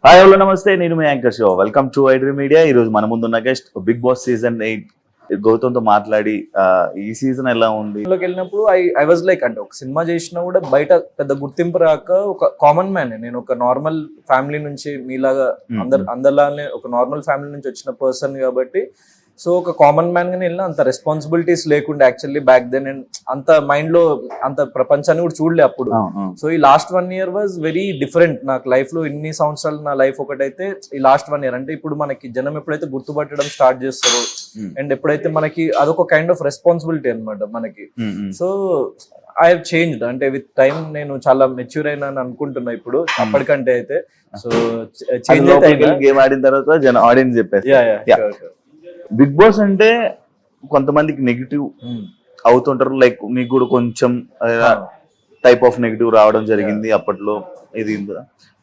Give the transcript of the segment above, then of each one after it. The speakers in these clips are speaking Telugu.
హాయ్ హలో నమస్తే, నేను మీ యాంకర్ షో. Welcome to iDream media. ఈ రోజు మన ముందున్న గెస్ట్ బిగ్ బాస్ సీజన్ 8 గౌతమ్తో మాట్లాడి ఈ సీజన్ ఎలా ఉంది లోకి వెళ్ళినప్పుడు ఐ వాజ్ లైక్, అంటే ఒక సినిమా చేసినా కూడా బయట పెద్ద గుర్తింపు రాక ఒక కామన్ మ్యాన్, నేను ఒక నార్మల్ ఫ్యామిలీ నుంచి మీలాగా అందరిలానే ఒక నార్మల్ ఫ్యామిలీ నుంచి వచ్చిన పర్సన్ కాబట్టి సో ఒక కామన్ మ్యాన్ గానే వెళ్ళిన అంత రెస్పాన్సిబిలిటీస్ లేకుండా యాక్చువల్లీ బ్యాక్ దెన్ అండ్ అంత మైండ్ లో అంత ప్రపంచాన్ని కూడా చూడలే అప్పుడు. సో ఈ last 1 year was very different నాకు లైఫ్ లో. ఇన్ని సంవత్సరాలు నా లైఫ్ ఒకటైతే ఈ లాస్ట్ 1 year అంటే ఇప్పుడు మనకి జనం ఎప్పుడైతే గుర్తుపట్టడం స్టార్ట్ చేస్తారో అండ్ ఎప్పుడైతే మనకి అదొక కైండ్ ఆఫ్ రెస్పాన్సిబిలిటీ అనమాట మనకి. సో ఐ హావ్ చేంజ్డ్, అంటే విత్ టైం నేను చాలా మెచ్యూర్ అయినా అనుకుంటున్నా ఇప్పుడు అప్పటికంటే అయితే. సో చేంజ్ అయితే గేమ్ ఆడిన తర్వాత ఆడియన్స్ చెప్పారు బిగ్ బాస్ అంటే కొంతమందికి నెగిటివ్ అవుతుంటారు. లైక్ మీకు కూడా కొంచెం టైప్ ఆఫ్ నెగిటివ్ రావడం జరిగింది అప్పట్లో. ఇది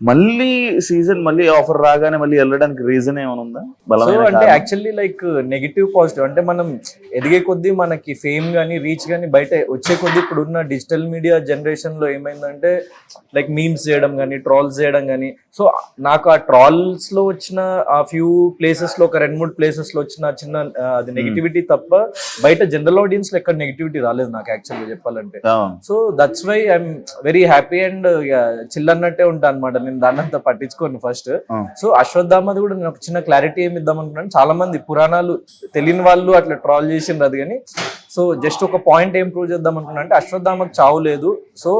మళ్ళీ సీజన్ మళ్ళీ ఆఫర్ రాగానే మళ్ళీ వెళ్ళడానికి రీజన్ ఏమైనా ఉందా? అంటే యాక్చువల్లీ లైక్ నెగిటివ్ పాజిటివ్ అంటే మనం ఎదిగే కొద్దీ మనకి ఫేమ్ గానీ రీచ్ గానీ బయట వచ్చే కొద్దీ ఇప్పుడున్న డిజిటల్ మీడియా జనరేషన్ లో ఏమైందంటే లైక్ మీమ్స్ చేయడం కానీ ట్రాల్స్ చేయడం కానీ. సో నాకు ఆ ట్రాల్స్ లో వచ్చిన ఆ ఫ్యూ ప్లేసెస్ లో ఒక 2-3 ప్లేసెస్ లో వచ్చిన చిన్న అది నెగిటివిటీ తప్ప బయట జనరల్ ఆడియన్స్ లో ఎక్కడ నెగిటివిటీ రాలేదు నాకు యాక్చువల్గా చెప్పాలంటే. So that's why I'm very happy and chill అన్నట్టే ఉంటా అనమాట. నేను దాన్ని అంతా పట్టించుకోను ఫస్ట్. సో అశ్వత్థామది కూడా నేను ఒక చిన్న క్లారిటీ ఏమి ఇద్దాం అనుకున్నాను. చాలా మంది పురాణాలు తెలియని వాళ్ళు అట్లా ట్రాల్ చేసిండ్రు అది కానీ. సో జస్ట్ ఒక పాయింట్ ఏం ప్రూవ్ చేద్దాం అనుకున్నా అంటే అశ్వత్థామకు చావు లేదు. సో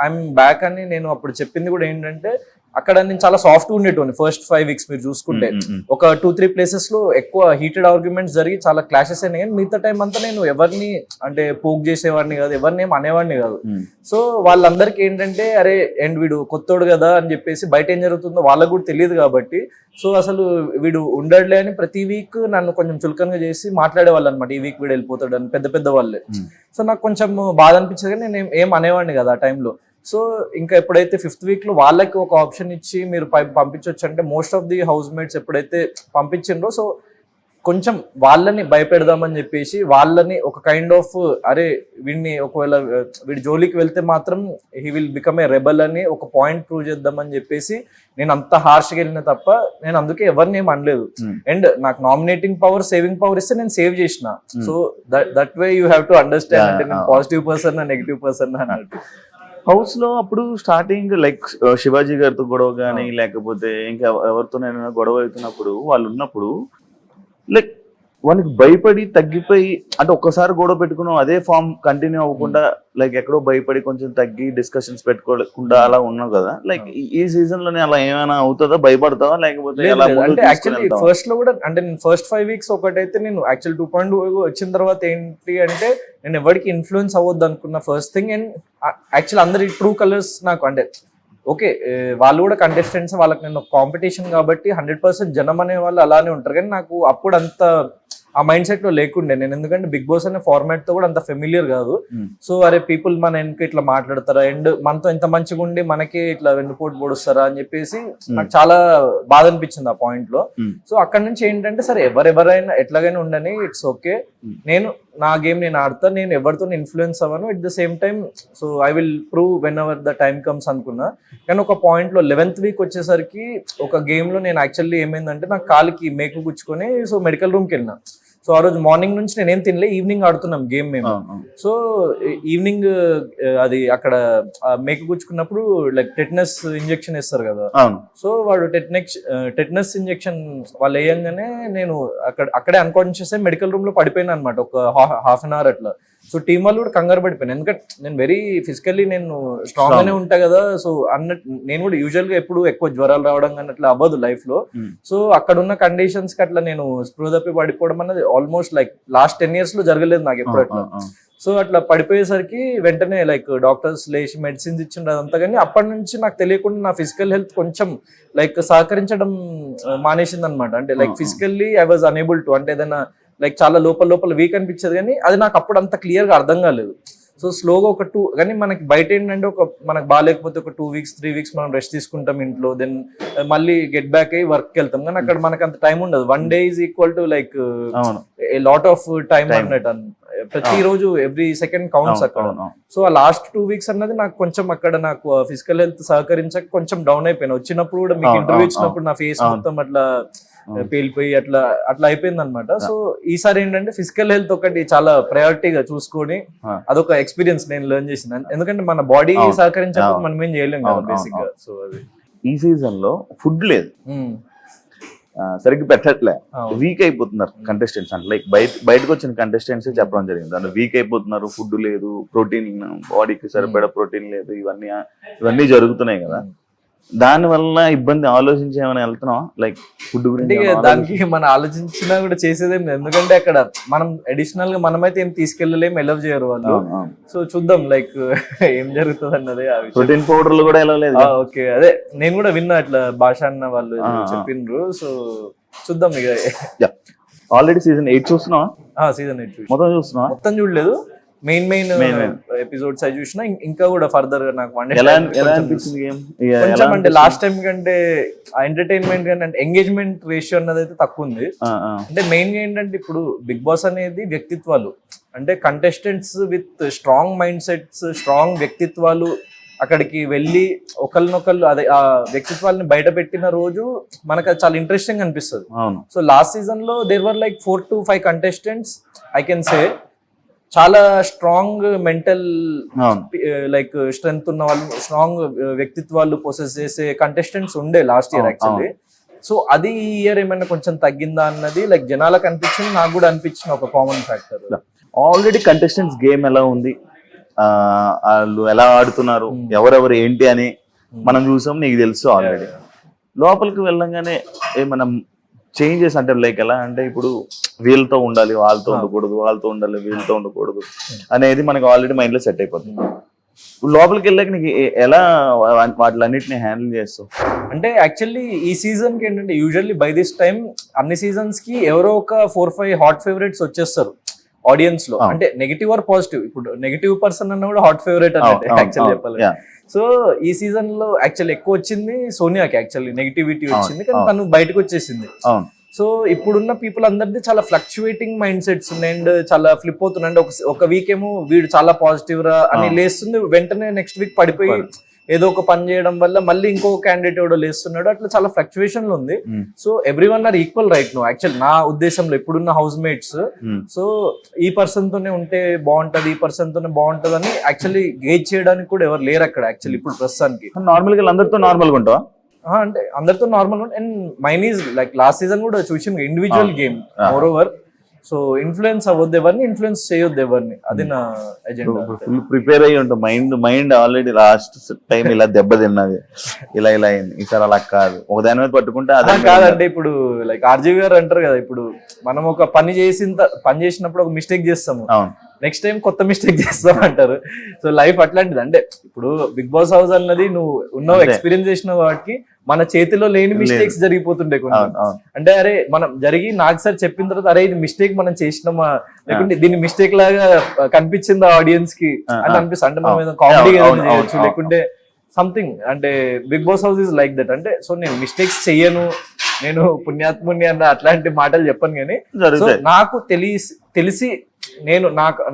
ఐఎమ్ బ్యాక్ అని నేను అప్పుడు చెప్పింది కూడా ఏంటంటే అక్కడ నేను చాలా సాఫ్ట్ ఉండేటోని ఫస్ట్ 5 weeks మీరు చూసుకుంటే. ఒక 2-3 ప్లేసెస్ లో ఎక్కువ హీటెడ్ ఆర్గ్యుమెంట్స్ జరిగి చాలా క్లాషెస్ అయినాయి కానీ మిగతా టైం అంతా నేను ఎవరిని అంటే పోక్ చేసేవాడిని కాదు, ఎవరిని ఏం అనేవాడిని కాదు. సో వాళ్ళందరికీ ఏంటంటే అరే అండ్ వీడు కొత్తోడు కదా అని చెప్పేసి బయట ఏం జరుగుతుందో వాళ్ళకు కూడా తెలియదు కాబట్టి సో అసలు వీడు ఉండడులే అని ప్రతి వీక్ నన్ను కొంచెం చులకనగా చేసి మాట్లాడేవాళ్ళు అనమాట. ఈ వీక్ వీడు వెళ్ళిపోతాడు అని పెద్ద పెద్ద వాళ్ళే. సో నాకు కొంచెం బాధ అనిపించేది కానీ నేను ఏం అనేవాడిని కదా ఆ టైంలో. సో ఇంకా ఎప్పుడైతే 5th week లో వాళ్ళకి ఒక ఆప్షన్ ఇచ్చి మీరు పంపించవచ్చు అంటే most of the house mates ఎప్పుడైతే పంపించిండ్రో సో కొంచెం వాళ్ళని భయపెడదామని చెప్పేసి వాళ్ళని ఒక కైండ్ ఆఫ్ అరే వీడిని ఒకవేళ వీడి జోలికి వెళ్తే మాత్రం he will become a rebel అని ఒక పాయింట్ ప్రూవ్ చేద్దామని చెప్పేసి నేను అంత హార్ష్గా వెళ్ళిన తప్ప నేను అందుకే ఎవరిని ఏం అనలేదు. అండ్ నాకు నామినేటింగ్ పవర్ సేవింగ్ పవర్ ఇస్తే నేను సేవ్ చేసిన. So that way you have to understand అంటే నేను పాజిటివ్ పర్సన్ నెగిటివ్ పర్సన్ అన్నట్టు. హౌస్ లో అప్పుడు స్టార్టింగ్ లైక్ శివాజీ గారితో గొడవ కానీ లేకపోతే ఇంకా ఎవరితోనైనా గొడవ అవుతున్నప్పుడు వాళ్ళు ఉన్నప్పుడు లైక్ వాళ్ళకి భయపడి తగ్గిపోయి అంటే ఒక్కసారి గొడవ పెట్టుకున్నాం అదే ఫామ్ కంటిన్యూ అవ్వకుండా లైక్ ఎక్కడో భయపడి కొంచెం తగ్గి డిస్కషన్స్ పెట్టుకోకుండా అలా ఉన్నావు కదా. లైక్ ఈ సీజన్ లోనే అలా ఏమైనా అవుతుందా? భయపడతావా లేకపోతే యాక్చువల్లీ ఫస్ట్ లో కూడా అంటే నేను ఫస్ట్ 5 weeks ఒకటైతే నేను యాక్చువల్ 2.2 వచ్చిన తర్వాత ఏంటి అంటే నేను ఎవరికి ఇన్ఫ్లుయెన్స్ అవ్వద్దు అనుకున్న ఫస్ట్ థింగ్. అండ్ యాక్చువల్ అందరి ట్రూ కలర్స్ నాకు అంటే ఓకే వాళ్ళు కూడా కంటెస్టెంట్స్, వాళ్ళకి నేను కాంపిటీషన్ కాబట్టి 100% జనం అనే వాళ్ళు అలానే ఉంటారు. కానీ నాకు అప్పుడు అంత ఆ మైండ్ సెట్ లో లేకుండే నేను, ఎందుకంటే బిగ్ బాస్ అనే ఫార్మాట్ తో కూడా అంత ఫెమిలియర్ కాదు. సో అరే పీపుల్ మన వెనక ఇట్లా మాట్లాడతారా అండ్ మనతో ఇంత మంచిగా ఉండి మనకి ఇట్లా వెన్నుపోటు పొడుస్తారా అని చెప్పేసి నాకు చాలా బాధ అనిపించింది ఆ పాయింట్ లో. సో అక్కడ నుంచి ఏంటంటే సరే ఎవరెవరైనా ఎట్లాగైనా ఉండని, ఇట్స్ ఓకే, నేను నా గేమ్ నేను ఆడతా, నేను ఎవరితో ఇన్ఫ్లుయెన్స్ అవ్వను. At the same time so I will prove when ever the time comes అనుకున్నా. కానీ ఒక పాయింట్ లో 11th week వచ్చేసరికి ఒక గేమ్ లో నేను యాక్చువల్లీ ఏమైందంటే నాకు కాలికి మేకు గుచ్చుకొని సో మెడికల్ రూమ్కి వెళ్ళినా. సో ఆ రోజు మార్నింగ్ నుంచి నేనేం తినలే, ఈవినింగ్ ఆడుతున్నాం గేమ్ మేము. సో ఈవినింగ్ అది అక్కడ మేక గుచ్చుకున్నప్పుడు లైక్ టెటనస్ ఇంజెక్షన్ ఇస్తారు కదా. సో వాడు టెటనస్ ఇంజెక్షన్ వాళ్ళు వేయంగానే నేను అక్కడే అన్కాన్షియస్ అయ్యి మెడికల్ రూమ్ లో పడిపోయినా అనమాట ఒక half an hour అట్లా. సో టీం వాళ్ళు కూడా కంగారు పడిపోయాను, ఎందుకంటే నేను వెరీ ఫిజికల్లీ నేను స్ట్రాంగ్ గానే ఉంటా కదా. సో అన్నట్టు నేను కూడా యూజువల్ గా ఎప్పుడు ఎక్కువ జ్వరాలు రావడం కానీ అట్లా అవ్వదు లైఫ్ లో. సో అక్కడ ఉన్న కండిషన్స్ కి అట్లా నేను స్పృహ తప్పి పడిపోవడం అన్నది ఆల్మోస్ట్ లైక్ లాస్ట్ 10 years లో జరగలేదు నాకు ఎప్పుడు అట్లా. సో అట్లా పడిపోయేసరికి వెంటనే లైక్ డాక్టర్స్ లేచి మెడిసిన్స్ ఇచ్చిండ్రు అదంతా. కానీ అప్పటి నుంచి నాకు తెలియకుండా నా ఫిజికల్ హెల్త్ కొంచెం లైక్ సహకరించడం మానేసింది అనమాట. అంటే like physically I was unable to, అంటే ఏదైనా లైక్ చాలా లోపల వీక్ అనిపించేది కానీ అది నాకు అప్పుడు అంత క్లియర్ గా అర్థం కాలేదు. సో స్లోగా ఒక 2 కానీ మనకి బయట ఏంటంటే ఒక మనకు బాగాలేకపోతే ఒక 2 weeks 3 weeks మనం రెస్ట్ తీసుకుంటాం ఇంట్లో, దెన్ మళ్ళీ గెట్ బ్యాక్ అయ్యి వర్క్కి వెళ్తాం. కానీ అక్కడ మనకు అంత టైం ఉండదు. 1 day is equal to like a lot of time అన్నట్టు ప్రతి రోజు ఎవ్రీ సెకండ్ కౌంట్స్ అక్కడ. సో ఆ లాస్ట్ 2 weeks అన్నది నాకు కొంచెం అక్కడ నాకు ఫిజికల్ హెల్త్ సహకరించక కొంచెం డౌన్ అయిపోయినా. వచ్చినప్పుడు కూడా మీకు ఇంటర్వ్యూ ఇచ్చినప్పుడు నా ఫేస్ మొత్తం అట్లా పేలిపోయి అట్లా అయిపోయింది అనమాట. సో ఈసారి ఏంటంటే ఫిజికల్ హెల్త్ ఒకటి చాలా ప్రయారిటీగా చూసుకొని అదొక ఎక్స్పీరియన్స్ నేను లెర్న్ చేసింది. ఎందుకంటే మన బాడీ సహకరించకపోతే మనం ఏం చేయలేం కదా బేసిక్ గా. సో అది ఈ సీజన్ లో ఫుడ్ లేదు, సరిగ్గా పెట్టట్లే, వీక్ అయిపోతున్నారు కంటెస్టెంట్స్. అంటే లైక్ బయటకు వచ్చిన కంటెస్టెంట్స్ చెప్పడం జరిగింది, దాంట్లో వీక్ అయిపోతున్నారు, ఫుడ్ లేదు, ప్రోటీన్ బాడీకి సరిపడా ప్రోటీన్ లేదు, ఇవన్నీ జరుగుతున్నాయి కదా. దాని వల్ల ఇబ్బంది ఆలోచించి ఏమైనా వెళ్తున్నాం లైక్ ఫుడ్ గురించి? దానికి మనం ఆలోచించినా కూడా చేసేదేం లేదు, ఎందుకంటే అక్కడ మనం అడిషనల్ గా మనమైతే ఏం తీసుకెళ్ళలేము, ఎలవ్ చేయరు వాళ్ళు. సో చూద్దాం లైక్ ఏం జరుగుతుంది అన్నది. ప్రోటీన్ పౌడర్లు కూడా ఎలా లేదు. ఓకే, అదే నేను కూడా విన్నా అట్లా భాష అన్న వాళ్ళు చెప్పిండ్రు. సో చూద్దాం ఇక. ఆల్రెడీ సీజన్ 8 చూస్తున్నావా? సీజన్ 8 మొత్తం చూస్తున్నావా? మొత్తం చూడలేదు, మెయిన్ ఎపిసోడ్స్ అవి చూసినా. ఇంకా కూడా ఫర్దర్ గా నాకు కొంచెం అంటే లాస్ట్ టైం కంటే ఎంటర్టైన్మెంట్ అంటే ఎంగేజ్మెంట్ రేషియో అన్నది అయితే తక్కువ ఉంది. అంటే మెయిన్ గా ఏంటంటే ఇప్పుడు బిగ్ బాస్ అనేది వ్యక్తిత్వాలు, అంటే contestants with strong mindsets, strong వ్యక్తిత్వాలు అక్కడికి వెళ్ళి ఒకరినొకళ్ళు అదే ఆ వ్యక్తిత్వాలని బయట పెట్టిన రోజు మనకు అది చాలా ఇంట్రెస్టింగ్ అనిపిస్తుంది. సో లాస్ట్ సీజన్ లో there were like 4 to 5 contestants I can say చాలా స్ట్రాంగ్ మెంటల్ లైక్ స్ట్రెంగ్త్ ఉన్న వాళ్ళు, స్ట్రాంగ్ వ్యక్తిత్వాలు పొసెస్ చేసే కంటెస్టెంట్స్ ఉండే లాస్ట్ ఇయర్ యాక్చువల్లీ. సో అది ఈ ఇయర్ ఏమైనా కొంచెం తగ్గిందా అన్నది లైక్ జనాలకు అనిపించింది, నాకు కూడా అనిపించిన ఒక common factor. Already contestants game ఎలా ఉంది, వాళ్ళు ఎలా ఆడుతున్నారు, ఎవరెవరు ఏంటి అని మనం చూసాం, నీకు తెలుసు ఆల్రెడీ. లోపలికి వెళ్ళంగానే ఏమన్నా చేంజెస్ అంటే లైక్ ఎలా అంటే ఇప్పుడు వీళ్ళతో ఉండాలి, వాళ్ళతో ఉండకూడదు, వాళ్ళతో ఉండాలి, వీళ్ళతో ఉండకూడదు అనేది మనకి ఆల్రెడీ మైండ్ లో సెట్ అయిపోతుంది. లోపలికి వెళ్ళాక నీకు ఎలా వాటిలన్నిటిని హ్యాండిల్ చేస్తావు? అంటే యాక్చువల్లీ ఈ సీజన్ కి ఏంటంటే యూజువల్లీ బై దిస్ టైం అన్ని సీజన్స్ కి ఎవరో ఒక 4-5 హాట్ ఫేవరెట్స్ వచ్చేస్తారు ఆడియన్స్ లో. అంటే నెగిటివ్ ఆర్ పాజిటివ్, ఇప్పుడు నెగిటివ్ పర్సన్ అన్న కూడా హాట్ ఫేవరెట్ అన్నట్టు యాక్చువల్లీ చెప్పాలి. సో ఈ సీజన్ లో యాక్చువల్లీ ఎక్కువ వచ్చింది సోనియాకి, యాక్చువల్లీ నెగిటివిటీ వచ్చింది, కానీ తను బయటకు వచ్చేసింది. సో ఇప్పుడున్న పీపుల్ అందరిది చాలా ఫ్లక్చువేటింగ్ మైండ్ సెట్స్ ఉన్నాయి అండ్ చాలా ఫ్లిప్ అవుతున్నాయి. అంటే ఒక వీక్ ఏమో వీడు చాలా పాజిటివ్ రా అని లేస్తుంది, వెంటనే నెక్స్ట్ వీక్ పడిపోయి ఏదో ఒక పని చేయడం వల్ల మళ్ళీ ఇంకో క్యాండిడేట్ ఎవడో లేస్తున్నాడు, అట్లా చాలా ఫ్లక్చువేషన్ ఉంది. So every one are equal right no actual నా ఉద్దేశంలో ఇప్పుడున్న హౌస్ మేట్స్. సో ఈ పర్సన్ తోనే ఉంటే బాగుంటది, ఈ పర్సన్ తోనే బాగుంటది అని యాక్చువల్లీ గేజ్ చేయడానికి కూడా ఎవరు లేరు అక్కడ యాక్చువల్లీ ఇప్పుడు ప్రస్తుతానికి. నార్మల్ గా అందరితో నార్మల్ గా ఉంటావా? అంటే అందరితో normal. And mine is like last season కూడా చూసి individual game moreover. So influence అవ్వద్దు ఎవరిని, ఇన్ఫ్లుయెన్స్ చేయొద్దు ఎవరిని, అది నా ఎజెండా. ఫుల్ ప్రిపేర్ అయ్యి ఉంటాం, మైండ్ ఆల్రెడీ లాస్ట్ టైం ఇలా దెబ్బ తిన్నది, ఇలా అయింది, ఈసారి అలా కాదు, ఒక దాని మీద పట్టుకుంటే అదే కాదంటే ఇప్పుడు లైక్ ఆర్జీవి గారు అంటారు కదా, ఇప్పుడు మనం ఒక పని చేసినప్పుడు ఒక మిస్టేక్ చేస్తాము, నెక్స్ట్ టైం కొత్త మిస్టేక్ చేస్తాం అంటారు. సో లైఫ్ అట్లాంటిది. అంటే ఇప్పుడు బిగ్ బాస్ హౌస్ అన్నది నువ్వు ఉన్నావు, ఎక్స్పీరియన్స్ చేసిన వాటికి మన చేతిలో లేని మిస్టేక్స్ జరిగిపోతుండే కొన్ని. అంటే అరే మనం నాకు సార్ చెప్పిన తర్వాత అరే ఇది మిస్టేక్ మనం చేసినామా, లేకుంటే దీన్ని మిస్టేక్ లాగా కనిపించిందా ఆడియన్స్ కి అని అనిపిస్తుంది. అంటే మనం ఏదో కామెడీ చేయొచ్చు, లేకుంటే సంథింగ్. అంటే Big Boss house is like that. అంటే సో నేను మిస్టేక్స్ చెయ్యను, నేను పుణ్యాత్ముని అన్న అట్లాంటి మాటలు చెప్పను, కానీ నాకు తెలిసి నేను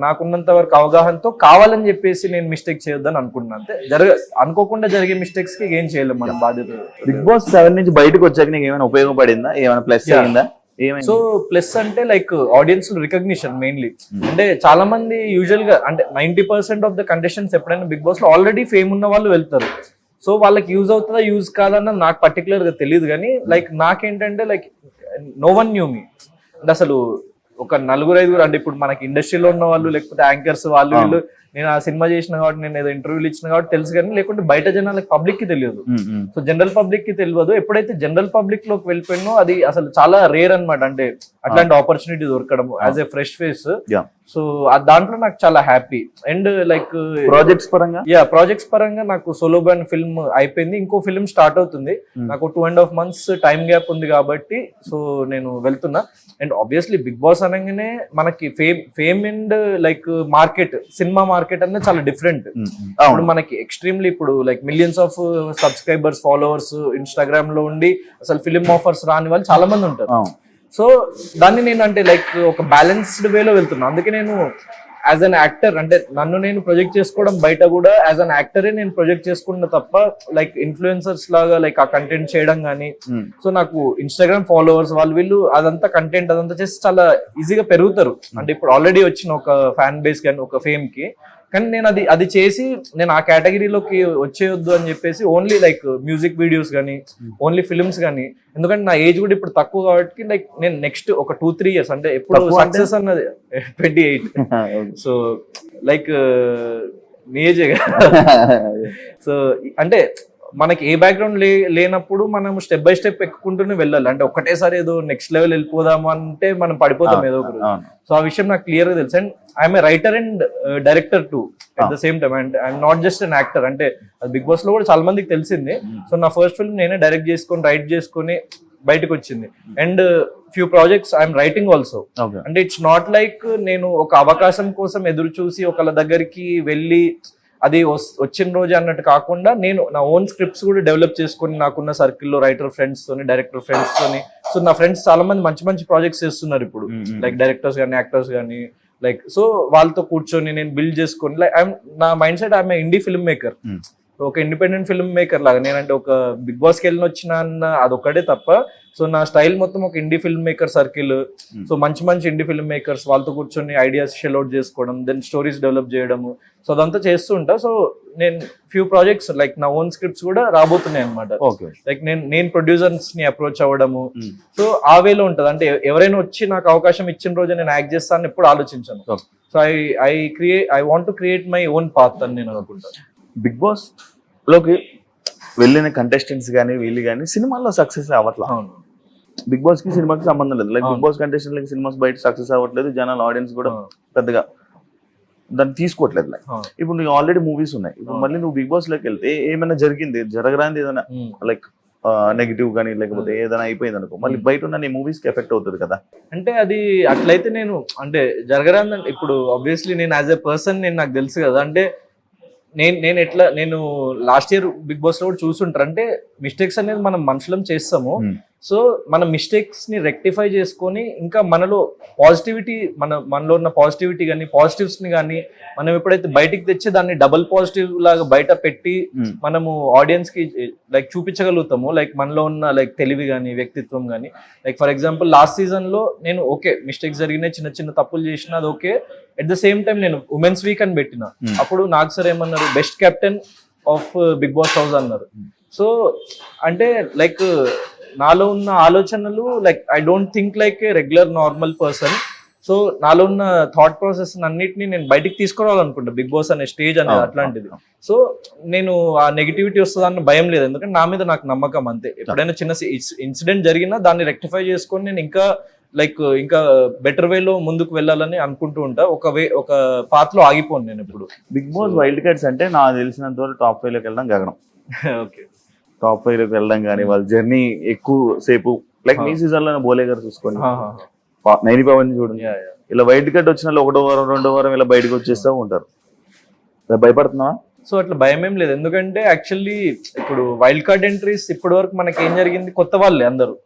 నాకున్నంత వరకు అవగాహనతో కావాలని చెప్పేసి నేను మిస్టేక్ చేయొద్దని అనుకుంటున్నాను. అంతే, అనుకోకుండా జరిగే మిస్టేక్స్ కి ఏం చేయలేము మనం, బాధ్యత. బిగ్ బాస్ 7 నుంచి బయటకు వచ్చాక నీకు ఏమైనా ఉపయోగపడిందా, ఏమైనా ప్లస్ అయిందా? సో ప్లస్ అంటే లైక్ ఆడియన్స్ రికగ్నిషన్ మెయిన్లీ. అంటే చాలా మంది యూజువల్ గా అంటే 90% ఆఫ్ ద కంటెస్టెంట్స్ ఎప్పుడైనా బిగ్ బాస్ లో ఆల్రెడీ ఫేమ్ ఉన్న వాళ్ళు వెళ్తారు. సో వాళ్ళకి యూజ్ అవుతుందా యూజ్ కాదన్న నాకు పర్టికులర్ గా తెలియదు, కానీ లైక్ నాకేంటంటే లైక్ నో వన్ న్యూ మీ. అంటే అసలు ఒక 4-5 అంటే ఇప్పుడు మనకి ఇండస్ట్రీలో ఉన్న వాళ్ళు, లేకపోతే యాంకర్స్ వాళ్ళు వీళ్ళు, నేను ఆ సినిమా చేసిన కాబట్టి, నేను ఏదో ఇంటర్వ్యూలు ఇచ్చిన కాబట్టి తెలుసు, కానీ లేకుంటే బయట జనాలకి పబ్లిక్ కి తెలియదు. సో జనరల్ పబ్లిక్ కి తెలియదు. ఎప్పుడైతే జనరల్ పబ్లిక్ లోకి వెళ్ళిపోయినో అది అసలు చాలా రేర్ అన్నమాట. అంటే అట్లాంటి ఆపర్చునిటీ దొరకడం as a fresh face. So దాంట్లో నాకు చాలా హ్యాపీ. అండ్ లైక్ ప్రాజెక్ట్స్ పరంగా నాకు సోలో బ్యాండ్ ఫిల్మ్ అయిపోయింది, ఇంకో ఫిల్మ్ స్టార్ట్ అవుతుంది. నాకు 2.5 months టైం గ్యాప్ ఉంది కాబట్టి సో నేను వెళ్తున్నా. అండ్ ఆబ్వియస్లీ బిగ్ బాస్ అనగానే మనకి fame and like market, cinema market అనేది చాలా డిఫరెంట్. ఇప్పుడు మనకి ఎక్స్ట్రీమ్లీ ఇప్పుడు like millions of subscribers, followers Instagram లో ఉండి అసలు ఫిలిం ఆఫర్స్ రాని వాళ్ళు చాలా మంది ఉంటారు. సో దాన్ని నేను అంటే లైక్ ఒక బ్యాలెన్స్డ్ వేలో వెళ్తున్నా. అందుకే నేను యాజ్ అన్ యాక్టర్ అంటే నన్ను నేను ప్రొజెక్ట్ చేసుకోవడం బయట కూడా యాజ్ అన్ యాక్టరే నేను ప్రొజెక్ట్ చేసుకున్న తప్ప లైక్ ఇన్ఫ్లుయెన్సర్స్ లాగా లైక్ ఆ కంటెంట్ చేయడం కానీ సో నాకు ఇన్స్టాగ్రామ్ ఫాలోవర్స్ వాళ్ళు వీళ్ళు అదంతా కంటెంట్ అదంతా చేసి చాలా ఈజీగా పెరుగుతారు. అంటే ఇప్పుడు ఆల్రెడీ వచ్చిన ఒక ఫ్యాన్ బేస్ కానీ ఒక ఫేమ్ కి, కానీ నేను అది చేసి నేను ఆ కేటగిరీలోకి వచ్చేయొద్దు అని చెప్పేసి ఓన్లీ లైక్ మ్యూజిక్ వీడియోస్ కానీ ఓన్లీ ఫిల్మ్స్ కానీ, ఎందుకంటే నా ఏజ్ కూడా ఇప్పుడు తక్కువ కాబట్టి లైక్ నేను నెక్స్ట్ ఒక 2-3 years అంటే ఎప్పుడు సక్సెస్ అన్నది 28 సో లైక్ నీ ఏజే సో అంటే మనకి ఏ బ్యాక్గ్రౌండ్ లేనప్పుడు మనం స్టెప్ బై స్టెప్ ఎక్కుంటూనే వెళ్ళాలి. అంటే ఒక్కటేసారి ఏదో నెక్స్ట్ లెవెల్ వెళ్ళిపోదాము అంటే మనం పడిపోతాం ఏదో ఒకరు. సో ఆ విషయం నాకు క్లియర్ గా తెలుసు. And I'm a writer and director to at the same time. And I'm not just an actor. అంటే బిగ్ బాస్ లో కూడా చాలా మందికి తెలిసింది. సో నా ఫస్ట్ ఫిల్మ్ నేనే డైరెక్ట్ చేసుకొని రైట్ చేసుకొని బయటకు వచ్చింది. And few projects I'm writing also. అంటే ఇట్స్ నాట్ లైక్ నేను ఒక అవకాశం కోసం ఎదురు చూసి ఒకళ్ళ దగ్గరికి వెళ్ళి అది వచ్చిన రోజు అన్నట్టు కాకుండా నేను నా ఓన్ స్క్రిప్ట్స్ కూడా డెవలప్ చేసుకుని నాకున్న సర్కిల్లో రైటర్ ఫ్రెండ్స్ తోని డైరెక్టర్ ఫ్రెండ్స్ తోని. సో నా ఫ్రెండ్స్ చాలా మంది మంచి మంచి ప్రాజెక్ట్స్ చేస్తున్నారు ఇప్పుడు, లైక్ డైరెక్టర్స్ కానీ యాక్టర్స్ కానీ లైక్. సో వాళ్ళతో కూర్చొని నేను బిల్డ్ చేసుకొని లైక్ నా mind set I'm INDI film maker, ఒక ఇండిపెండెంట్ ఫిల్మ్ మేకర్ లాగా. నేనంటే ఒక బిగ్ బాస్కి వెళ్ళి వచ్చిన అన్న అదొక్కటే తప్ప. సో నా స్టైల్ మొత్తం ఒక INDI film maker circle. So మంచి మంచి ఇండీ ఫిల్మ్ మేకర్స్ వాళ్ళతో కూర్చొని ఐడియాస్ షెల్ అవుట్ చేసుకోవడం, దెన్ స్టోరీస్ డెవలప్ చేయడము. సో అదంతా చేస్తూ ఉంటా. సో నేను ఫ్యూ ప్రాజెక్ట్స్ లైక్ నా ఓన్ స్క్రిప్ట్స్ కూడా రాబోతున్నాయి అనమాట. లైక్ నేను ప్రొడ్యూసర్స్ ని అప్రోచ్ అవ్వడము. సో ఆ వేలో ఉంటది. అంటే ఎవరైనా వచ్చి నాకు అవకాశం ఇచ్చిన రోజు నేను యాక్ట్ చేస్తానని ఎప్పుడు ఆలోచించాను. So I want to create my own path అని నేను అనుకుంటాను. బిగ్ బాస్ లోకి వెళ్ళిన కంటెస్టెంట్స్ కానీ వీళ్ళు కానీ సినిమాల్లో సక్సెస్ అవ్వట్లా. బిగ్ బాస్ కి సినిమాకి సంబంధం లేదు. Like Big Boss contestant cinemas బయట సక్సెస్ అవ్వట్లేదు, జనాల ఆడియన్స్ కూడా పెద్దగా దాన్ని తీసుకోవట్లేదు. లైక్ ఇప్పుడు నీకు ఆల్రెడీ మూవీస్ ఉన్నాయి, ఇప్పుడు మళ్ళీ నువ్వు బిగ్ బాస్ లోకి వెళ్తే ఏమైనా జరిగింది జరగరాంది ఏదైనా లైక్ నెగిటివ్ కానీ లేకపోతే ఏదైనా అయిపోయింది అనుకో, మళ్ళీ బయట ఉన్న నీ మూవీస్ కి ఎఫెక్ట్ అవుతుంది కదా. అంటే అది అట్లయితే నేను అంటే జరగరాందంటే ఇప్పుడు ఆబ్వియస్లీ నేను యాజ్ ఎ పర్సన్ నాకు తెలుసు కదా. అంటే నేను లాస్ట్ ఇయర్ బిగ్ బాస్ లో కూడా చూసుంటారు. అంటే మిస్టేక్స్ అనేది మనం మనుషులం చేస్తాము. సో మన మిస్టేక్స్ ని రెక్టిఫై చేసుకొని ఇంకా మనలో పాజిటివిటీ మనలో ఉన్న పాజిటివిటీ కానీ పాజిటివ్స్ ని కానీ మనం ఎప్పుడైతే బయటికి తెచ్చి దాన్ని డబుల్ పాజిటివ్ లాగా బయట పెట్టి మనము ఆడియన్స్ కి లైక్ చూపించగలుగుతాము. లైక్ మనలో ఉన్న లైక్ తెలివి కానీ వ్యక్తిత్వం కానీ. Like for example last season లో నేను ఓకే మిస్టేక్స్ జరిగినాయి, చిన్న చిన్న తప్పులు చేసిన, అది okay. At the same time నేను ఉమెన్స్ వీక్ అని పెట్టిన, అప్పుడు నాకు సార్ ఏమన్నారు, best captain of Big Boss house అన్నారు. సో అంటే లైక్ నాలో ఉన్న ఆలోచనలు like I don't think like a regular normal person. So నాలో ఉన్న థాట్ ప్రాసెస్ అన్నిటిని నేను బయటికి తీసుకురావాలనుకుంటా బిగ్ బాస్ అనే స్టేజ్ అనేది అట్లాంటిది. సో నేను ఆ నెగిటివిటీ వస్తుందన్న భయం లేదు, ఎందుకంటే నా మీద నాకు నమ్మకం అంతే. ఎప్పుడైనా చిన్న ఇన్సిడెంట్ జరిగినా దాన్ని రెక్టిఫై చేసుకొని నేను ఇంకా లైక్ ఇంకా బెటర్ వేలో ముందుకు వెళ్ళాలని అనుకుంటూ ఉంటా. ఒక పాత్ లో ఆగిపోను నేను ఇప్పుడు. బిగ్ బాస్ వైల్డ్ కార్డ్స్ అంటే నాకు తెలిసినంత వరకు టాప్ 5 లోకి వెళ్ళడం గగనం. ఓకే, టాప్ 5 లోకి వెళ్ళడం కానీ వాళ్ళ జర్నీ ఎక్కువ సేపు లైక్ మీ సీజన్ లో బోలే గారు చూసుకోండి, నైని పవన్ చూడండి, ఇలా వైల్డ్ కార్డ్ వచ్చిన 1వ వారం 2వ వారం ఇలా బయటకు వచ్చేస్తూ ఉంటారు. భయపడుతున్నావా? సో అట్లా భయం ఏం లేదు, ఎందుకంటే యాక్చువల్లీ ఇప్పుడు వైల్డ్ కార్డ్ ఎంట్రీస్ ఇప్పటి వరకు మనకి ఏం జరిగింది, కొత్త వాళ్ళే అందరూ.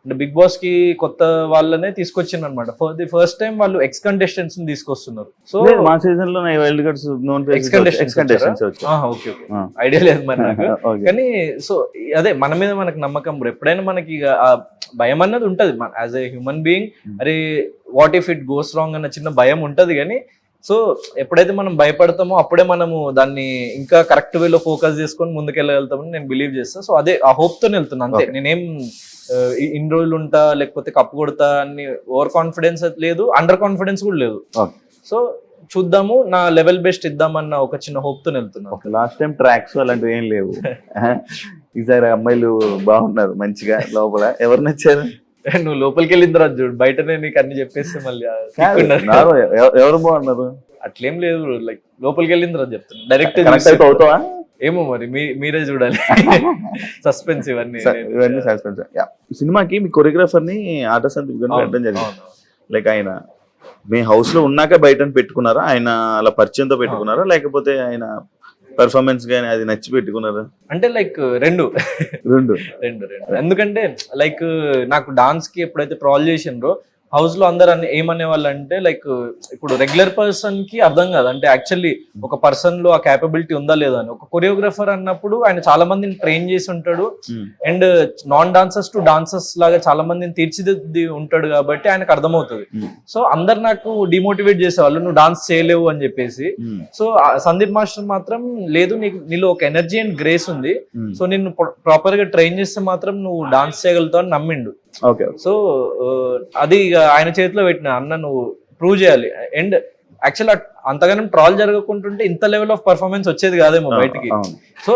అంటే బిగ్ బాస్ కి కొత్త వాళ్ళనే తీసుకొచ్చింది అనమాట. ఫర్ ది ఫస్ట్ టైం వాళ్ళు ఎక్స్ కంటెస్టెంట్స్ ని తీసుకొస్తున్నారు. సో మా సీజన్ లో wild cards X contestants okay idea లేదు మరి నాకు. కానీ సో అదే మన మీద మనకు నమ్మకం. ఎప్పుడైనా మనకి భయం అన్నది ఉంటది యాజ్ ఎ హ్యూమన్ బీయింగ్. అరే what if it goes wrong అన్న చిన్న భయం ఉంటది. కానీ సో ఎప్పుడైతే మనం భయపడతామో అప్పుడే మనము దాన్ని ఇంకా కరెక్ట్ వేలో ఫోకస్ చేసుకొని ముందుకెళ్ళగలుగుతామని నేను బిలీవ్ చేస్తాను. సో అదే ఆ హోప్ తోనే వెళ్తున్నా అంతే. నేనేం ఇన్ని రోజులు ఉంటా లేకపోతే కప్పు కొడతా అని ఓవర్ కాన్ఫిడెన్స్ లేదు, అండర్ కాన్ఫిడెన్స్ కూడా లేదు. సో చూద్దాము, నా లెవెల్ బెస్ట్ ఇద్దామన్న ఒక చిన్న హోప్ తో వెళ్తున్నా. లాస్ట్ టైం ట్రాక్స్ అలాంటివి ఏం లేవు, ఈసారి అమ్మాయిలు బాగున్నారు మంచిగా. లోపల ఎవరు నచ్చారు? నువ్వు లోపలికి వెళ్ళిన తర్వాత చూడు, బయటనే నీకు అన్ని చెప్పేస్తే మళ్ళీ ఎవరు బాగున్నారు అట్లేం లేదు. లైక్ లోపలికి వెళ్ళిన తర్వాత చెప్తున్నా, డైరెక్ట్ అవుతావా ఏమో మరి మీరే చూడాలి. సస్పెన్స్ ఇవన్నీ సస్పెన్స్. సినిమాకి మీ కొరియోగ్రాఫర్ ని ఆర్టిస్ట్ పెట్టడం జరిగింది. లైక్ ఆయన మీ హౌస్ లో ఉన్నాక బయట పెట్టుకున్నారా, ఆయన అలా పరిచయంతో పెట్టుకున్నారా, లేకపోతే ఆయన పెర్ఫార్మెన్స్ గానీ అది నచ్చి పెట్టుకున్నారా? అంటే లైక్ రెండు. ఎందుకంటే లైక్ నాకు డాన్స్ కి ఎప్పుడైతే ట్రాల్ చేసిండ్రో హౌస్ లో అందరు ఏమనే వాళ్ళు అంటే లైక్ ఇప్పుడు రెగ్యులర్ పర్సన్ కి అర్థం కాదు అంటే యాక్చువల్లీ ఒక పర్సన్ లో ఆ క్యాపబిలిటీ ఉందా లేదా అని. ఒక కొరియోగ్రాఫర్ అన్నప్పుడు ఆయన చాలా మందిని ట్రైన్ చేసి ఉంటాడు and non dancers to dancers లాగా చాలా మందిని తీర్చిదిద్ది ఉంటాడు కాబట్టి ఆయనకు అర్థమవుతుంది. సో అందరు నాకు డిమోటివేట్ చేసేవాళ్ళు నువ్వు డాన్స్ చేయలేవు అని చెప్పేసి. సో సందీప్ మాస్టర్ మాత్రం లేదు నీలో ఒక ఎనర్జీ అండ్ గ్రేస్ ఉంది, సో నిన్ను ప్రాపర్ గా ట్రైన్ చేస్తే మాత్రం నువ్వు డాన్స్ చేయగలుగుతావు అని నమ్మిండు. సో అది ఆయన చేతిలో పెట్టిన అన్న నువ్వు ప్రూవ్ చేయాలి. అండ్ యాక్చువల్ అంతగానం ట్రాల్ జరగకుంటుంటే ఇంత లెవెల్ ఆఫ్ పర్ఫార్మెన్స్ వచ్చేది కాదేమో బయటికి. సో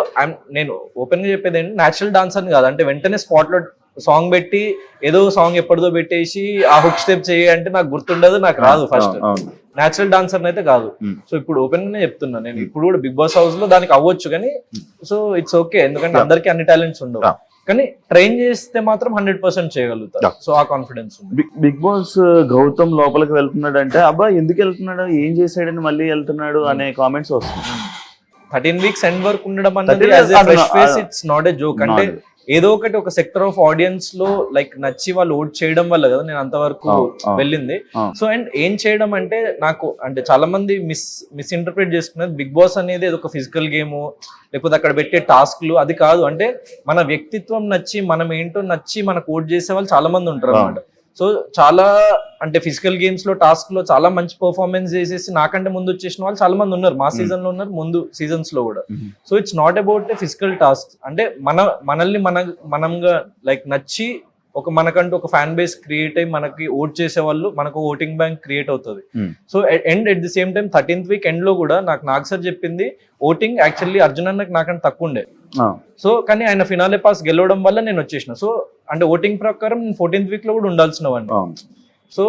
నేను ఓపెన్ గా చెప్పేది ఏంటి, నేచురల్ డాన్స్ అని కాదు అంటే వెంటనే స్పాట్ లో సాంగ్ పెట్టి ఏదో సాంగ్ ఎప్పటిదో పెట్టేసి ఆ హుక్ స్టెప్ చేయి అంటే నాకు గుర్తుండదు, నాకు రాదు. ఫస్ట్ నేచురల్ డాన్సర్ అయితే కాదు. సో ఇప్పుడు ఓపెన్ గానే చెప్తున్నా, నేను ఇప్పుడు కూడా బిగ్ బాస్ హౌస్ లో దానికి అవ్వచ్చు కానీ సో ఇట్స్ ఓకే, ఎందుకంటే అందరికి అన్ని టాలెంట్స్ ఉండవు కానీ ట్రైన్ చేస్తే మాత్రం 100% చేయగలుగుతారు. సో ఆ కాన్ఫిడెన్స్ ఉంది. బిగ్ బాస్ గౌతమ్ లోపలికి వెళ్తున్నాడు అంటే అబ్బా ఎందుకు వెళ్తున్నాడు, ఏం చేశాడని మళ్ళీ వెళ్తున్నాడు అనే కామెంట్స్ వస్తున్నాయి. 13 weeks ఎండ్ వరకు ఉండడం అనేది ఇట్స్ నాట్ ఏ జోక్. అంటే ఏదో ఒకటి ఒక సెక్టర్ ఆఫ్ ఆడియన్స్ లో లైక్ నచ్చి వాళ్ళు ఓట్ చేయడం వల్ల కదా నేను అంతవరకు వెళ్ళింది. సో అండ్ ఏం చేయడం అంటే నాకు అంటే చాలా మంది మిస్ఇంటర్ప్రిట్ చేసుకున్నది బిగ్ బాస్ అనేది ఒక ఫిజికల్ గేమ్ లేకపోతే అక్కడ పెట్టే టాస్క్లు అది కాదు. అంటే మన వ్యక్తిత్వం నచ్చి మనం ఏంటో నచ్చి మనకు ఓట్ చేసే వాళ్ళు చాలా మంది ఉంటారు అన్నమాట. సో చాలా అంటే ఫిజికల్ గేమ్స్ లో టాస్క్ లో చాలా మంచి పర్ఫార్మెన్స్ చేసేసి నాకంటే ముందు వచ్చేసిన వాళ్ళు చాలా మంది ఉన్నారు, మా సీజన్ లో ఉన్నారు, ముందు సీజన్స్ లో కూడా. So it's not about a physical task, అంటే మనల్ని మనంగా లైక్ నచ్చి ఒక మనకంటూ ఒక ఫ్యాన్ బేస్ క్రియేట్ అయ్యి మనకి ఓట్ చేసే వాళ్ళు మనకు ఓటింగ్ బ్యాంక్ క్రియేట్ అవుతుంది. So and at the same time 13th week end లో కూడా నాకు సార్ చెప్పింది ఓటింగ్ యాక్చువల్లీ అర్జున్ అన్నకి నాకంటే తక్కువ ఉండే. సో కానీ ఆయన ఫినాలే పాస్ గెలవడం వల్ల నేను వచ్చేసిన. సో అంటే ఓటింగ్ ప్రకారం నేను 14th week లో కూడా ఉండాల్సిన వాడిని. సో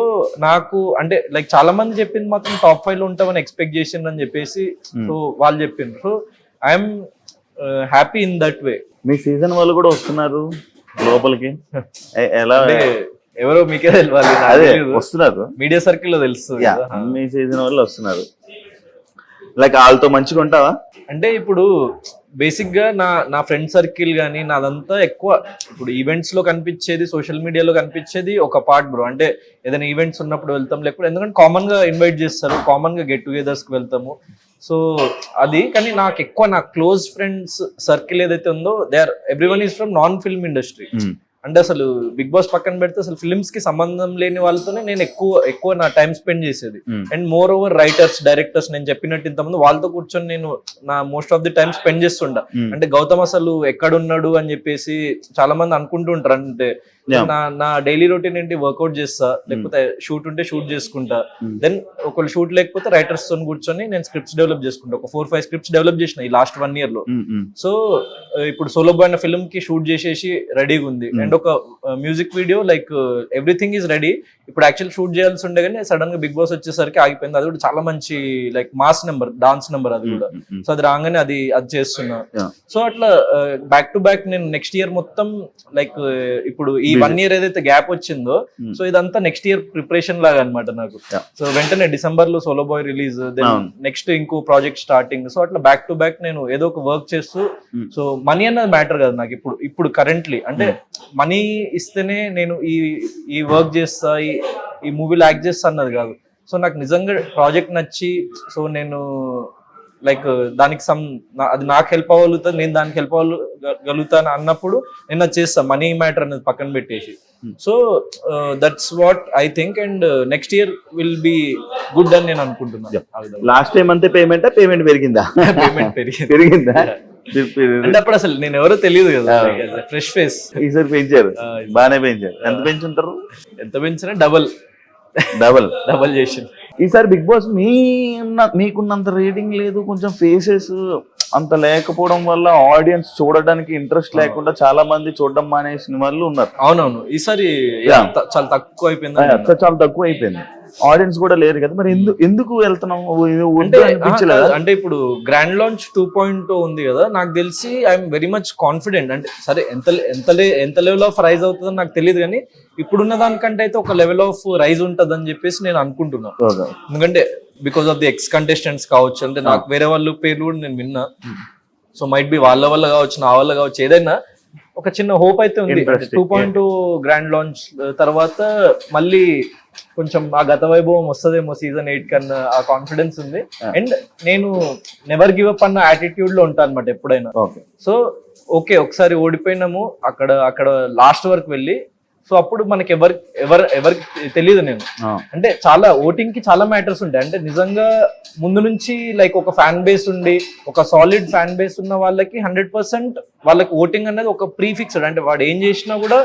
నాకు అంటే లైక్ చాలా మంది చెప్పింది మాత్రం టాప్ 5 లో ఉంటామని ఎక్స్పెక్ట్ చేసిండ్రు అని చెప్పేసి సో వాళ్ళు చెప్పిండ్రు. So I'm happy in that way. Me season వాళ్ళు కూడా వస్తున్నారు లోపలికి, ఎలా ఎవరో మీకే తెలియాలి, అదే వస్తున్నారు మీడియా సర్కిల్ లో తెలుస్తుంది. మీ సీజన్ వాళ్ళు వస్తున్నారు, లైక్ వాళ్ళతో మంచిగా ఉంటావా? అంటే ఇప్పుడు బేసిక్ గా నా ఫ్రెండ్ సర్కిల్ గానీ నాదంతా ఎక్కువ ఇప్పుడు ఈవెంట్స్ లో కనిపించేది, సోషల్ మీడియాలో కనిపించేది ఒక పార్ట్ బ్రో. అంటే ఏదైనా ఈవెంట్స్ ఉన్నప్పుడు వెళ్తాం, లేకపోతే ఎందుకంటే కామన్ గా ఇన్వైట్ చేస్తారు, కామన్ గా గెట్ టుగెదర్స్ కి వెళ్తాము. సో అది కానీ నాకు ఎక్కువ నా క్లోజ్ ఫ్రెండ్స్ సర్కిల్ ఏదైతే ఉందో they are everyone is from non film industry. అంటే అసలు బిగ్ బాస్ పక్కన పెడితే అసలు ఫిల్మ్స్ కి సంబంధం లేని వాళ్ళతోనే నేను ఎక్కువ నా టైం స్పెండ్ చేసేది. And more over writers, directors నేను చెప్పినట్టు ఇంతమంది వాళ్ళతో కూర్చొని నేను నా most of the time spend చేస్తుంటా. అంటే గౌతమ్ అసలు ఎక్కడున్నాడు అని చెప్పేసి చాలా మంది అనుకుంటూ ఉంటారు. అంటే నా డైలీ రొటీన్ ఏంటి, వర్కౌట్ చేస్తా, లేకపోతే షూట్ ఉంటే షూట్ చేసుకుంటా, దెన్ ఒకళ్ళు షూట్ లేకపోతే రైటర్స్ తో కూర్చొని నేను స్క్రిప్ట్స్ డెవలప్ చేసుకుంటా. ఒక 4-5 స్క్రిప్ట్స్ డెవలప్ చేసిన ఈ లాస్ట్ 1 year లో. సో ఇప్పుడు సోలో బాయ్ అనే ఫిల్మ్ కి షూట్ చేసేసి రెడీగా ఉంది. అండ్ ఒక music video like everything is ready. ఇప్పుడు యాక్చువల్ షూట్ చేయాల్సి ఉండే కానీ సడన్ గా బిగ్ బాస్ వచ్చేసరికి ఆగిపోయింది. అది కూడా చాలా మంచి like mass number, dance number అది కూడా. సో అది రాగానే అది చేస్తున్నా. సో అట్లా బ్యాక్ టు బ్యాక్ నేను నెక్స్ట్ ఇయర్ మొత్తం లైక్ ఇప్పుడు ఈ 1 year ఏదైతే గ్యాప్ వచ్చిందో సో ఇదంతా నెక్స్ట్ ఇయర్ ప్రిపరేషన్ లాగా అనమాట నాకు. సో వెంటనే డిసెంబర్ లో Solo Boy release, then next ఇంకో ప్రాజెక్ట్ స్టార్టింగ్. సో అట్లా బ్యాక్ టు బ్యాక్ నేను ఏదో ఒక వర్క్ చేస్తూ, సో మనీ అన్నది మ్యాటర్ కదా నాకు ఇప్పుడు కరెంట్లీ. అంటే మనీ ఇస్తేనే నేను ఈ వర్క్ చేస్తా, ఈ మూవీలో యాక్ట్ చేస్తా అన్నది కాదు. సో నాకు నిజంగా ప్రాజెక్ట్ నచ్చి సో నేను లైక్ దానికి అది నాకు హెల్ప్ అవ్వగలుగుతుంది, నేను దానికి హెల్ప్ అవ్వగలుగుతాను అన్నప్పుడు నేను అది చేస్తాను, మనీ మ్యాటర్ అనేది పక్కన పెట్టేసి. So that's what I think. And next year will be good అని నేను అనుకుంటున్నాను. లాస్ట్ టైం అంతే పేమెంట్ పెరిగిందా? పేమెంట్ పెరిగిందా అంటే అప్పుడు అసలు నేను ఎవరో తెలియదు కదా, ఫ్రెష్ ఫేస్. ఈసారి పెంచారు, బాగానే పెంచారు. ఎంత పెంచుంటారు? ఎంత పెంచినా డబల్ చేసి. ఈసారి బిగ్ బాస్ మీకున్నంత రేటింగ్ లేదు, కొంచెం ఫేసెస్ అంత లేకపోవడం వల్ల ఆడియన్స్ చూడడానికి ఇంట్రెస్ట్ లేకుండా చాలా మంది చూడడం మానేసిన వాళ్ళు ఉన్నారు. అవునవును, ఈసారి చాలా తక్కువ అయిపోయింది. చాలా తక్కువ అయిపోయింది, ఆడియన్స్ కూడా లేరు కదా. మరి ఎందుకు వెళ్తున్నాము? అంటే ఇప్పుడు గ్రాండ్ లాంచ్ 2.0 ఉంది కదా, నాకు తెలిసి ఐఎమ్ వెరీ మచ్ కాన్ఫిడెంట్. అంటే సరే ఎంత లెవెల్ ఆఫ్ రైజ్ అవుతుందో నాకు తెలియదు కానీ ఇప్పుడున్న దానికంటే అయితే ఒక లెవెల్ ఆఫ్ రైజ్ ఉంటుంది అని చెప్పేసి నేను అనుకుంటున్నాను. ఎందుకంటే because of the X contestants కావచ్చు, అంటే నాకు వేరే వాళ్ళ పేర్లు కూడా నేను విన్నా. సో మైట్ బి వాళ్ళ వల్ల కావచ్చు, నా వల్ల కావచ్చు, ఏదైనా ఒక చిన్న హోప్ అయితే ఉంది. Interesting, 2.2 గ్రాండ్ లాంచ్ తర్వాత మళ్ళీ కొంచెం ఆ గత వైభవం వస్తుందేమో సీజన్ 8 కన్నా ఆ కాన్ఫిడెన్స్ ఉంది. అండ్ నేను నెవర్ గివ్ అప్ అన్న యాటిట్యూడ్ లో ఉంటాను అనమాట ఎప్పుడైనా. ఓకే సో ఓకే ఒకసారి ఓడిపోయినాము అక్కడ లాస్ట్ వరకు వెళ్ళి, సో అప్పుడు మనకి ఎవరికి తెలియదు. నేను అంటే చాలా ఓటింగ్ కి చాలా మ్యాటర్స్ ఉంటాయి. అంటే నిజంగా ముందు నుంచి లైక్ ఒక ఫ్యాన్ బేస్ ఉండి ఒక సాలిడ్ ఫ్యాన్ బేస్ ఉన్న వాళ్ళకి 100% వాళ్ళకి ఓటింగ్ అనేది ఒక ప్రీఫిక్స్డ్. అంటే వాడు ఏం చేసినా కూడా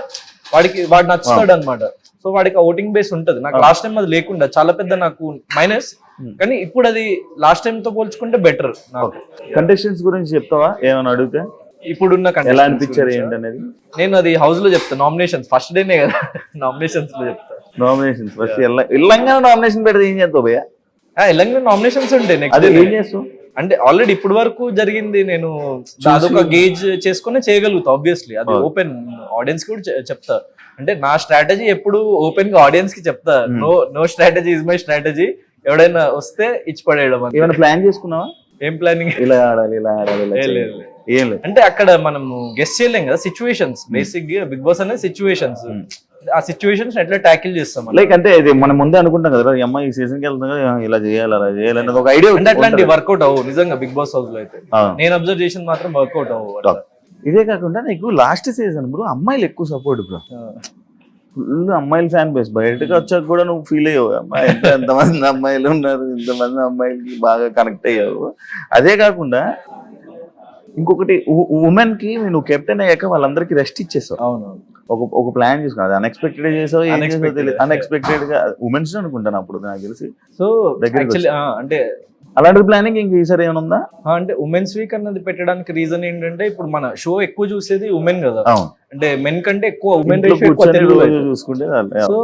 వాడు నచ్చుతాడు అనమాట. సో వాడికి ఆ ఓటింగ్ బేస్ ఉంటది. నాకు లాస్ట్ టైం అది లేకుండా చాలా పెద్ద నాకు మైనస్. కానీ ఇప్పుడు అది లాస్ట్ టైం తో పోల్చుకుంటే బెటర్. నాకు కంటెస్టెంట్స్ గురించి చెప్తావా ఏమైనా అడిగితే? ఇప్పుడున్న ఎలా అనిపించారు ఏంటనేది నేను అది హౌస్ లో చెప్తా. నామినేషన్స్ ఫస్ట్ డేనే కదా, నామినేషన్స్ లో చెప్తా. నామినేషన్స్ ఫస్ట్ తెలంగాణ నామినేషన్ పెడితే ఏం చేస్తావు భయ్యా? తెలంగాణ నామినేషన్స్ ఉంటాయి. అదే నెక్స్ట్ ఏం చేస్తావు అంటే ఆల్రెడీ ఇప్పటి వరకు జరిగింది నేను అదొక గేజ్ చేసుకుని చేయగలుగుతా. ఆబ్వియస్లీ అది ఓపెన్ ఆడియన్స్ కి కూడా చెప్తా. అంటే నా స్ట్రాటజీ ఎప్పుడు ఓపెన్ గా ఆడియన్స్ కి చెప్తా. No strategy is my strategy. ఎవడైనా వస్తే ఇచ్చి పడేయడం. ఏమైనా ప్లాన్ చేసుకున్నావా? ఏం ప్లానింగ్? ఇలా ఆడాలి ఇలా ఆడాలి ఏం లేదు. అంటే అక్కడ మనము గెస్ చేయలేం కదా సిచ్యువేషన్స్. బేసిక్ గా బిగ్ బాస్ అనేది సిచ్యువేషన్స్. ఆ సిచ్యువేషన్స్ ఎట్లా ట్యాకిల్ చేస్తాం లైక్ అంటే ఇది మనం ముందే అనుకుంటాం కదా ఈ అమ్మాయి ఈ సీజన్ కి వెళ్తుంది కదా ఇలా చేయాలి అలా చేయాలి అనేది ఒక ఐడియా. అంటే అట్లాంటి వర్కౌట్ అవ్వు నిజంగా బిగ్ బాస్ హౌస్ లో అయితే. నేను అబ్జర్వ్ చేసింది మాత్రం వర్కౌట్ అవ్వు. ఇదే కాకుండా నీకు లాస్ట్ సీజన్ బ్రో అమ్మాయిలు ఎక్కువ సపోర్ట్ బ్రో. ఫుల్ అమ్మాయిల ఫ్యాన్ బేస్. బయటకు వచ్చాక కూడా నువ్వు ఫీల్ అయ్యావు అమ్మాయి ఎంతమంది అమ్మాయిలు ఉన్నారు, ఇంతమంది అమ్మాయిలకి బాగా కనెక్ట్ అయ్యావు. అదే కాకుండా ఇంకొకటి ఉమెన్ కి నువ్వు కెప్టెన్ అయ్యాక వాళ్ళందరికీ రెస్ట్ ఇచ్చేసావు. అవునవును. ఒక ప్లాన్ చేసుకున్నా. అది అన్ఎక్స్పెక్టెడ్ చేసావు, ఏం చేసావు తెలియదు. అన్ఎక్స్పెక్టెడ్ గా ఉమెన్స్ అనుకుంటాను అప్పుడు నాకు తెలిసి. సో అంటే అలాంటి ప్లానింగ్ ఇంక ఈసారి ఏమన్నా? అంటే ఉమెన్స్ వీక్ అన్నది పెట్టడానికి రీజన్ ఏంటంటే ఇప్పుడు మన షో ఎక్కువ చూసేది ఉమెన్ కదా. అంటే మెన్ కంటే ఎక్కువ ఉమెన్ చూసుకుంటే. సో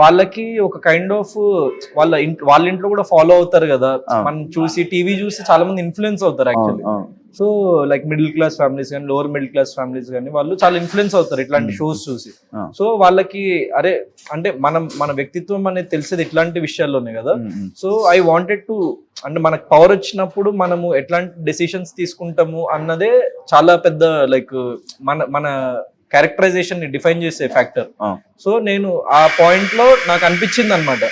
వాళ్ళకి ఒక కైండ్ ఆఫ్ వాళ్ళ ఇంట్లో కూడా ఫాలో అవుతారు కదా. మనం చూసి టీవీ చూసి చాలా మంది ఇన్ఫ్లుయెన్స్ అవుతారు actually. So like middle class families కానీ లోవర్ మిడిల్ క్లాస్ ఫ్యామిలీస్ కానీ వాళ్ళు చాలా ఇన్ఫ్లుయెన్స్ అవుతారు ఇట్లాంటి షోస్ చూసి. సో వాళ్ళకి అరే అంటే మన వ్యక్తిత్వం అనేది తెలిసేది ఇట్లాంటి విషయాల్లోనే కదా. సో ఐ వాంటెడ్ టు అంటే మనకు పవర్ వచ్చినప్పుడు మనము ఎట్లాంటి డెసిషన్స్ తీసుకుంటాము అన్నదే చాలా పెద్ద లైక్ మన క్యారెక్టరైజేషన్ ని డిఫైన్ చేసే ఫ్యాక్టర్. సో నేను ఆ పాయింట్ లో నాకు అనిపించింది అనమాట.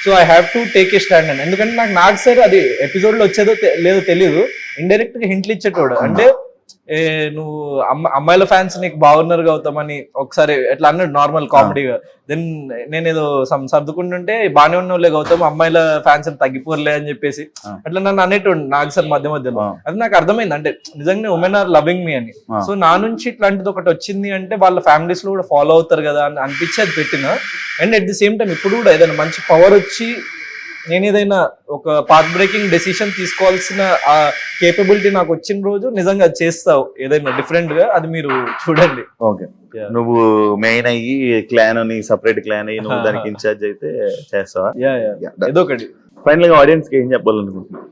So I have to take a stand అని. ఎందుకంటే నాకు సార్ అది ఎపిసోడ్ లో వచ్చేదో లేదో తెలియదు. ఇండైరెక్ట్ గా హింట్లు ఇచ్చేటోడు. అంటే నువ్వు అమ్మాయిల ఫ్యాన్స్ నీకు బాగున్నారు గౌతమని ఒకసారి ఎట్లా అన్నాడు నార్మల్ కామెడీగా. దెన్ నేను ఏదో సర్దుకుంటుంటే బాగానే ఉన్నోళ్ళే గౌతమ్ అమ్మాయిల ఫ్యాన్స్ అని తగ్గిపోర్లే అని చెప్పేసి అట్లా నన్ను అనేటోడు నాకు సార్ మధ్యలో. అది నాకు అర్థమైంది అంటే నిజంగా ఉమెన్ ఆర్ లవింగ్ మీ అని. సో నా నుంచి ఇట్లాంటిది ఒకటి వచ్చింది అంటే వాళ్ళ ఫ్యామిలీస్ లో కూడా ఫాలో అవుతారు కదా అని అనిపించి అది పెట్టిన. And at the same time ఇప్పుడు కూడా ఏదైనా మంచి పవర్ వచ్చి నేను ఏదైనా ఒక పాత్ బ్రేకింగ్ డెసిషన్ తీసుకోవాల్సిన ఆ కేపబిలిటీ నాకు వచ్చిన రోజు నిజంగా చేస్తావు ఏదైనా డిఫరెంట్ గా. అది మీరు చూడండి. ఓకే నువ్వు మెయిన్ అయ్యి క్లాన్ అని సపరేట్ క్లాన్ అయ్యి నువ్వు దానికి ఇన్ఛార్జ్ అయితే చేస్తావా? ఏదో ఒకటి. ఫైనల్ గా ఆడియన్స్ కి ఏం చెప్పాలనుకుంటున్నా?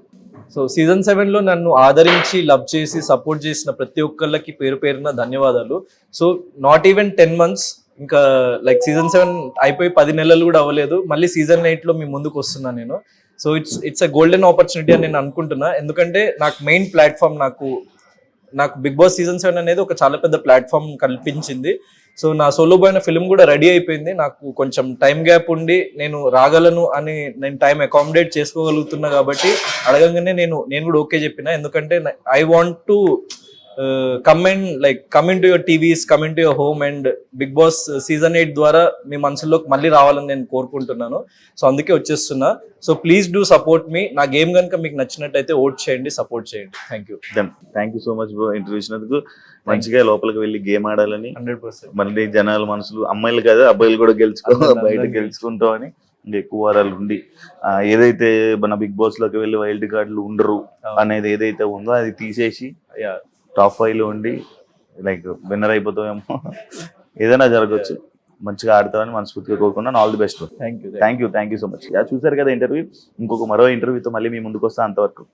సో సీజన్ 7 లో నన్ను ఆదరించి లవ్ చేసి సపోర్ట్ చేసిన ప్రతి ఒక్కళ్ళకి పేరు పేరున ధన్యవాదాలు. సో నాట్ ఈవెన్ 10 months ఇంకా లైక్ సీజన్ 7 అయిపోయి 10 నెలలు కూడా అవ్వలేదు. మళ్ళీ సీజన్ 8 లో మీ ముందుకు వస్తున్నా నేను. So it's a golden opportunity అని నేను అనుకుంటున్నా. ఎందుకంటే నాకు మెయిన్ ప్లాట్ఫామ్ నాకు బిగ్ బాస్ సీజన్ 7 అనేది ఒక చాలా పెద్ద ప్లాట్ఫామ్ కల్పించింది. సో నా సోలో బాయ్ అనే ఫిల్మ్ కూడా రెడీ అయిపోయింది. నాకు కొంచెం టైం గ్యాప్ ఉండి నేను రాగలను అని నేను టైం అకామిడేట్ చేసుకోగలుగుతున్నా కాబట్టి అడగంగానే నేను కూడా ఓకే చెప్పిన. ఎందుకంటే I want to come into your TVs, come into your home and Big Boss season 8 ద్వారా మీ మనసులోకి మళ్ళీ రావాలని నేను కోరుకుంటున్నాను. సో అందుకే వచ్చేస్తున్నా. సో ప్లీజ్ డూ సపోర్ట్ మీ. నా గేమ్ కనుక మీకు నచ్చినట్టయితే ఓట్ చేయండి, సపోర్ట్ చేయండి. Thank you so much bro interview ఇచ్చినందుకు. మంచిగా లోపలికి వెళ్ళి గేమ్ ఆడాలని 100%. మళ్ళీ జనాల మనసులు అమ్మాయిలు కాదు అబ్బాయిలు కూడా బయట గెలుచుకుంటాం అని ఎక్కువ వారాలు ఉండి ఏదైతే మన బిగ్ బాస్ లోకి వెళ్ళి వైల్డ్ కార్డులు ఉండరు అనేది ఏదైతే ఉందో అది తీసేసి టాప్ 5 లో ఉండి లైక్ విన్నర్ అయిపోతామేమో. ఏదైనా జరగచ్చు. మంచిగా ఆడతామని మనస్ఫూర్తిగా కోరుకున్నాను. All the best. Thank you so much. చూసారు కదా ఇంటర్వ్యూ. మరో ఇంటర్వ్యూతో మళ్ళీ మీ ముందుకు వస్తా. అంతవరకు